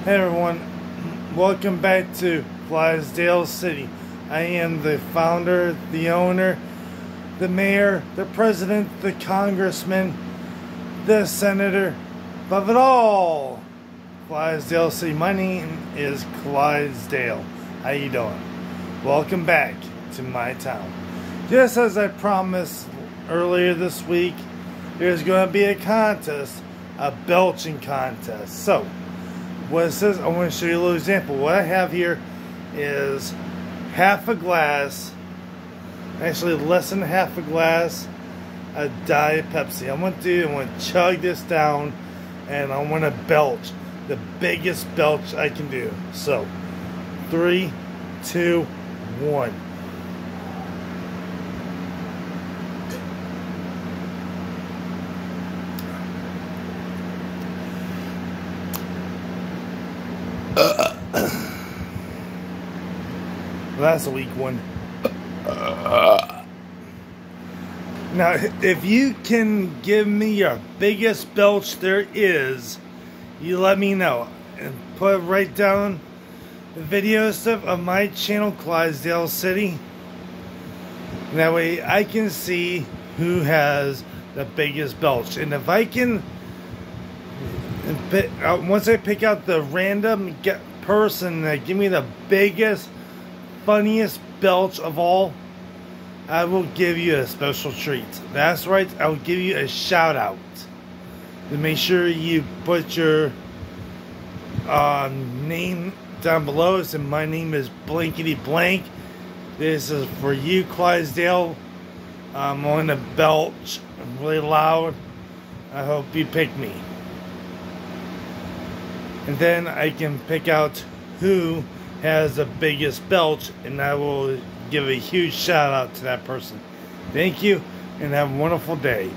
Hey everyone, welcome back to Clydesdale City. I am the founder, the owner, the mayor, the president, the congressman, the senator, above it all, Clydesdale City. My name is Clydesdale. How you doing? Welcome back to my town. Just as I promised earlier this week, there's going to be a contest, a belching contest. So, what it says, I want to show you a little example. What I have here is half a glass, actually less than half a glass, of Diet Pepsi. I'm going to chug this down, and I want to belch the biggest belch I can do. So, 3, 2, 1. That's a weak one. Now, if you can give me your biggest belch there is, you let me know. And put it right down the video stuff of my channel, Clydesdale City. And that way I can see who has the biggest belch. And if I can, once I pick out the random person that give me the biggest, funniest belch of all, I will give you a special treat. That's right, I will give you a shout out. To make sure you put your name down below. So my name is blankety blank. This is for you, Clydesdale. I'm going to belch really loud. I hope you pick me. And then I can pick out who has the biggest belch, and I will give a huge shout out to that person. Thank you, and have a wonderful day.